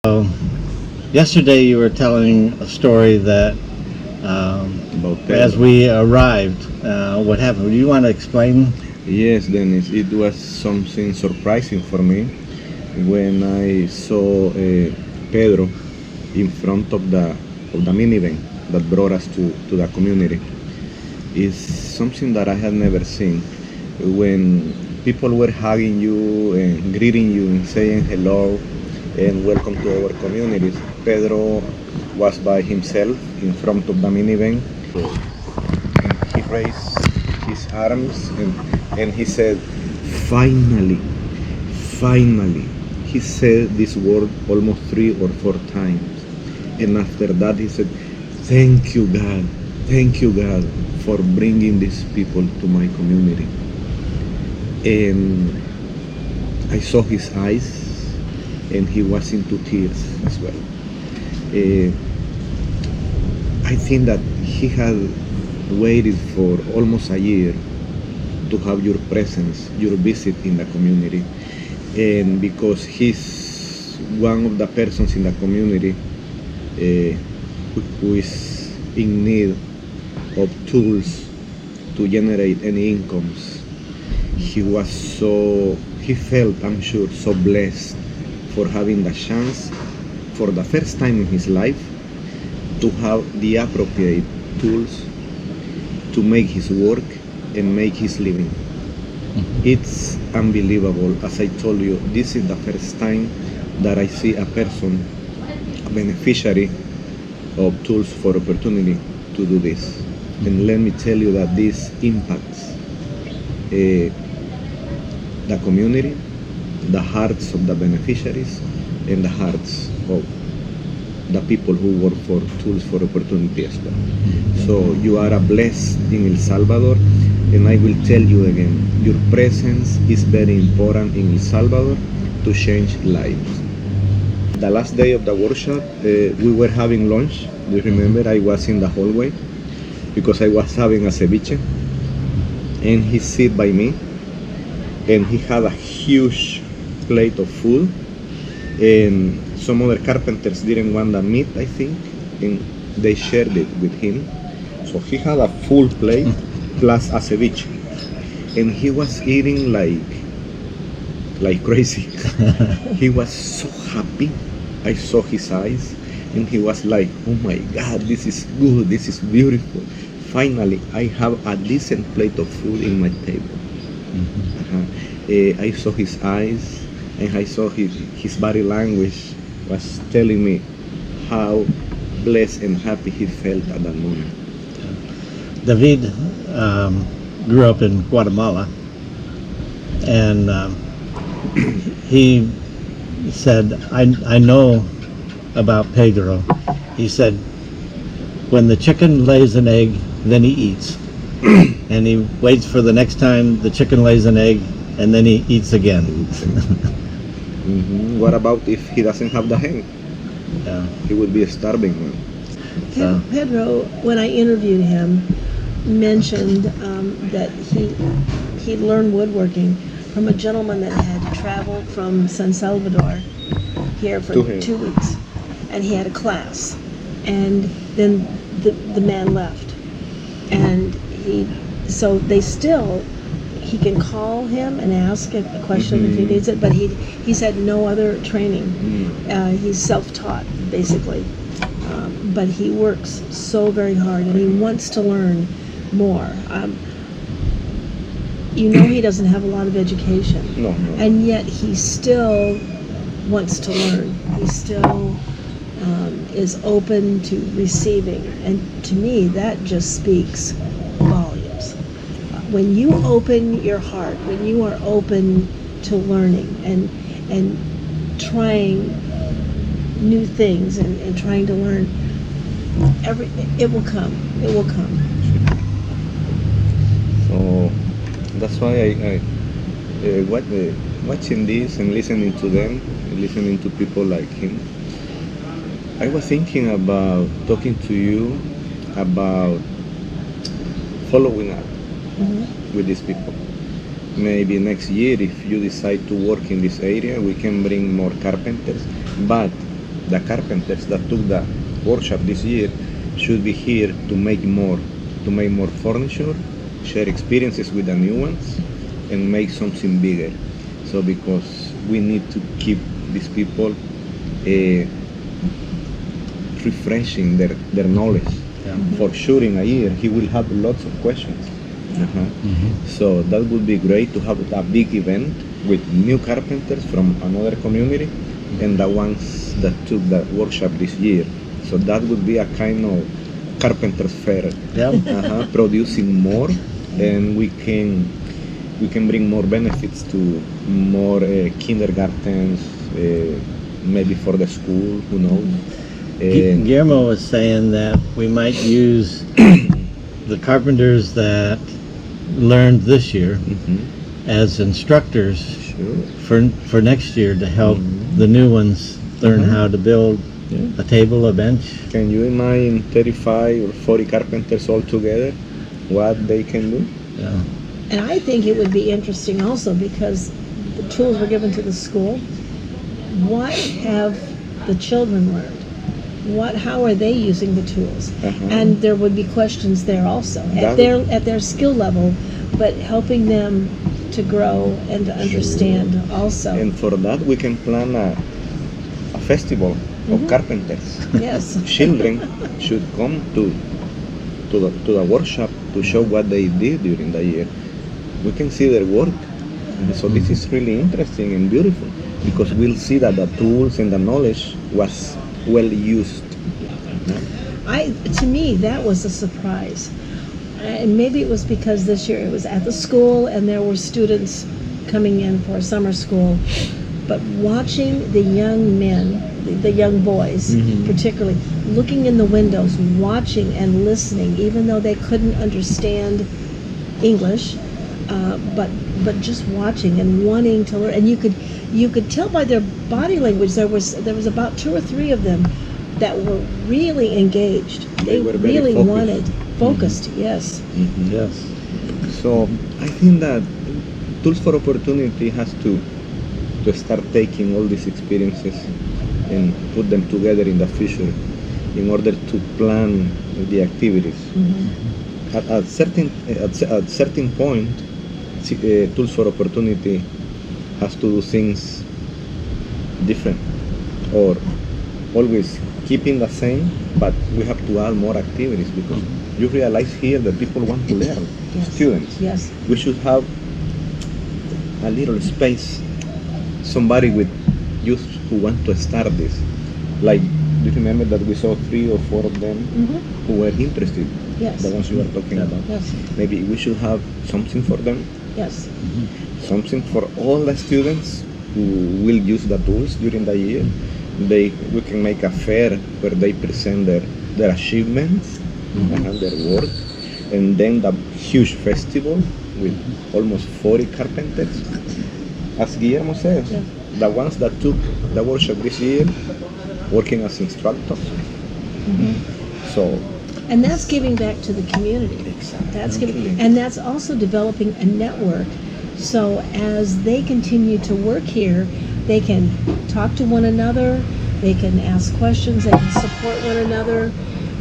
So, yesterday you were telling a story that About as Pedro. we arrived, what happened? Do you want to explain? Yes, Dennis, it was something surprising for me when I saw Pedro in front of the minivan that brought us to the community. It's something that I had never seen. When people were hugging you and greeting you and saying hello and welcome to our communities, Pedro was by himself in front of the minivan, and he raised his arms and he said, finally, finally. He said this word almost 3 or 4 times. And after that, he said, thank you, God, for bringing these people to my community. And I saw his eyes, and he was into tears as well. I think that he had waited for almost a year to have your presence, your visit in the community. And because he's one of the persons in the community who is in need of tools to generate any incomes, he felt, I'm sure, so blessed for having the chance for the first time in his life to have the appropriate tools to make his work and make his living. It's unbelievable. As I told you, this is the first time that I see a person, a beneficiary of tools for opportunity to do this. And let me tell you that this impacts the community, the hearts of the beneficiaries, and the hearts of the people who work for Tools for Opportunity as well. So you are a blessed in El Salvador, and I will tell you again, your presence is very important in El Salvador to change lives. The last day of the workshop, we were having lunch. Do you remember? I was in the hallway because I was having a ceviche, and he sit by me, and he had a huge plate of food, and some other carpenters didn't want the meat, I think, and they shared it with him. So he had a full plate plus a ceviche, and he was eating like crazy. He was so happy. I saw his eyes, and he was like, oh my God, this is good, this is beautiful. Finally, I have a decent plate of food in my table. I saw his eyes, and I saw his body language was telling me how blessed and happy he felt at that moment. David grew up in Guatemala, and he said, I know about Pedro. He said, when the chicken lays an egg, then he eats. And he waits for the next time the chicken lays an egg, and then he eats again. What about if he doesn't have the hen? Yeah. He would be a starving man. So, Pedro, when I interviewed him, mentioned that he learned woodworking from a gentleman that had traveled from San Salvador here for To him. 2 weeks, and he had a class, and then the man left, and he can call him and ask a question if he needs it, but he's had no other training. He's self-taught basically, but he works so very hard, and he wants to learn more. He doesn't have a lot of education, No. and yet he still wants to learn. He still is open to receiving, and to me that just speaks volumes. When you open your heart, when you are open to learning and trying new things and trying to learn, it will come. So that's why I watching this and listening to them, listening to people like him, I was thinking about talking to you about following up with these people. Maybe next year, if you decide to work in this area, we can bring more carpenters. But the carpenters that took the workshop this year should be here to make more furniture, share experiences with the new ones, and make something bigger. So because we need to keep these people refreshing their knowledge. Yeah. For sure in a year he will have lots of questions. So that would be great to have a big event with new carpenters from another community and the ones that took the workshop this year. So that would be a kind of carpenters fair, Yeah. producing more, and we can bring more benefits to more kindergartens, maybe for the school, who knows. Guillermo was saying that we might use the carpenters that learned this year as instructors Sure. for next year to help the new ones learn how to build a table, a bench. Can you imagine 35 or 40 carpenters all together, what they can do? Yeah. And I think it would be interesting also because the tools were given to the school. What have the children learned? How are they using the tools? And there would be questions there also at their skill level, but helping them to grow and to understand also. And for that we can plan a festival of carpenters. Yes. Children should come to the workshop to show what they did during the year. We can see their work. So this is really interesting and beautiful because we'll see that the tools and the knowledge was well used. To me, that was a surprise. And maybe it was because this year it was at the school and there were students coming in for summer school. But watching the young men, the young boys particularly, looking in the windows, watching and listening, even though they couldn't understand English, but just watching and wanting to learn. And you could tell by their body language. There was about 2 or 3 of them that were really engaged. They were very really focused. wanted, focused. Yes. Yes. So I think that Tools for Opportunity has to start taking all these experiences and put them together in the future in order to plan the activities. At certain point, Tools for Opportunity has to do things different or always keeping the same, but we have to add more activities because you realize here that people want to learn. Yes. Students. Yes. We should have a little space, somebody with youth who want to start this. Like, do you remember that we saw 3 or 4 of them who were interested? Yes. The ones you were talking about. Yes. Maybe we should have something for them, Yes. something for all the students who will use the tools during the year. We can make a fair where they present their achievements and their work, and then the huge festival with almost 40 carpenters. As Guillermo says, the ones that took the workshop this year, working as instructors. So, And that's giving back to the community. That's giving, and that's also developing a network. So as they continue to work here, they can talk to one another, they can ask questions, they can support one another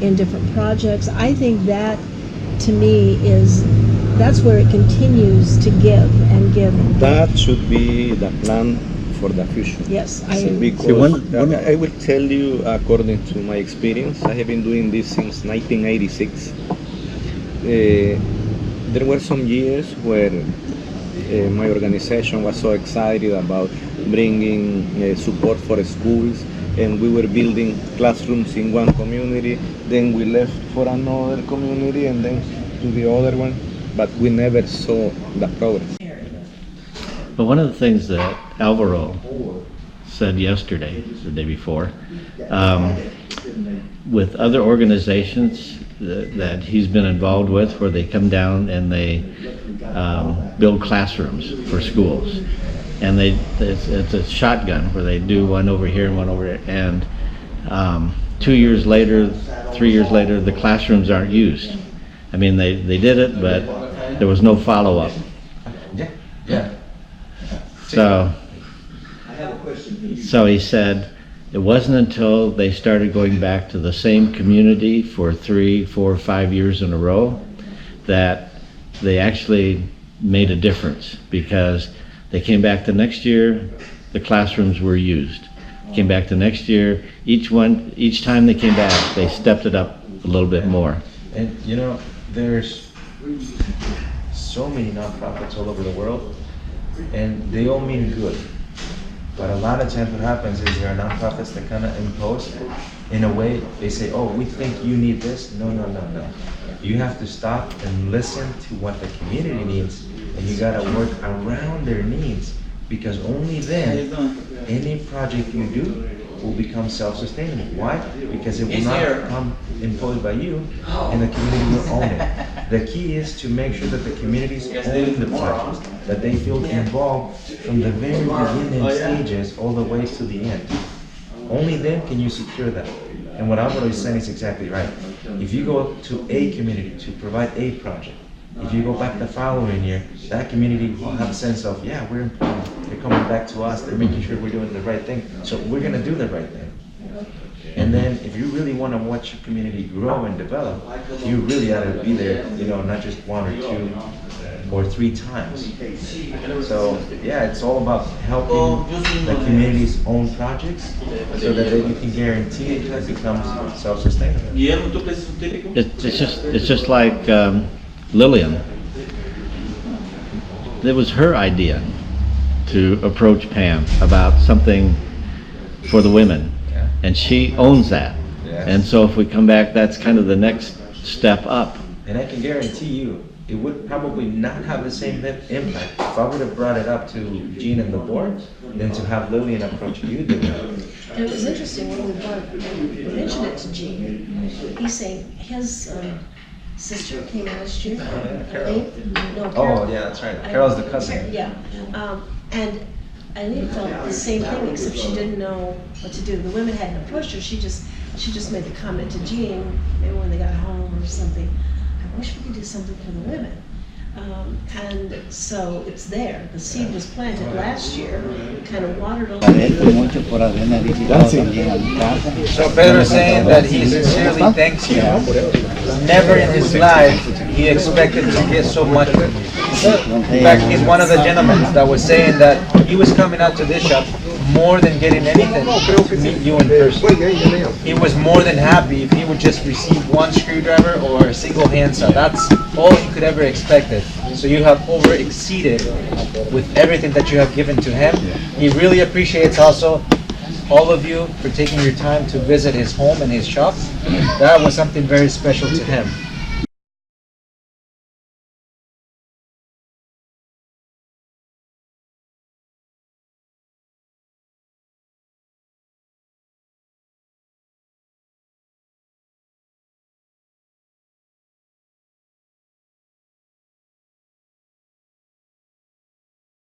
in different projects. I think that, to me, that's where it continues to give and give. that should be the plan for the future. Yes, I agree. Because I will tell you, according to my experience, I have been doing this since 1986. There were some years where my organization was so excited about bringing support for schools, and we were building classrooms in one community, then we left for another community and then to the other one, but we never saw the progress. But one of the things that Alvaro said yesterday, the day before, with other organizations that he's been involved with, where they come down and they build classrooms for schools, and it's a shotgun where they do one over here and one over there, and 2 years later, 3 years later, the classrooms aren't used. I mean, they did it, but there was no follow-up. Yeah. So he said, It wasn't until they started going back to the same community for 3, 4, 5 years in a row that they actually made a difference, because they came back the next year, the classrooms were used. Came back the next year, each time they came back, they stepped it up a little bit more. And you know, there's so many nonprofits all over the world, and they all mean good. But a lot of times what happens is there are nonprofits that kind of impose, in a way, they say, oh, we think you need this. No, no, no, no. You have to stop and listen to what the community needs, and you gotta work around their needs, because only then, any project you do will become self-sustaining. Why? Because it will not come imposed by you, and the community will own it. The key is to make sure that the communities own the project, that they feel involved from the very beginning stages all the way to the end. Only then can you secure that. And what Alvaro is saying is exactly right. If you go to a community to provide a project, if you go back the following year, that community will have a sense of, yeah, we're important. They're coming back to us. They're making sure we're doing the right thing. So we're going to do the right thing. And then if you really want to watch your community grow and develop, you really ought to be there, you know, not just 1 or 2 or 3 times. So yeah, it's all about helping the community's own projects so that you can guarantee it becomes self-sustainable. It's just like Lillian. It was her idea to approach Pam about something for the women, and she owns that. Yeah. And so if we come back, that's kind of the next step up. And I can guarantee you, it would probably not have the same impact if I would have brought it up to Gene and the board than to have Lillian approach you. And it was interesting when we mentioned it to Gene. He's saying his sister came last year. Carol. No, Oh, yeah, that's right. Carol's the cousin. Yeah, and Eileen felt the same thing, except she didn't know what to do. The women hadn't approached her. She just made the comment to Jean, maybe when they got home or something. I wish we could do something for the women. And so it's there. The seed was planted last year, kind of watered a little bit. So Pedro's saying that he sincerely thanks you. Never in his life he expected to get so much. In fact, he's one of the gentlemen that was saying that he was coming out to this shop more than getting anything to meet you in person. He was more than happy if he would just receive 1 screwdriver or a single handsaw. That's all he could ever expected. So you have over exceeded with everything that you have given to him. He really appreciates also all of you for taking your time to visit his home and his shop. That was something very special to him.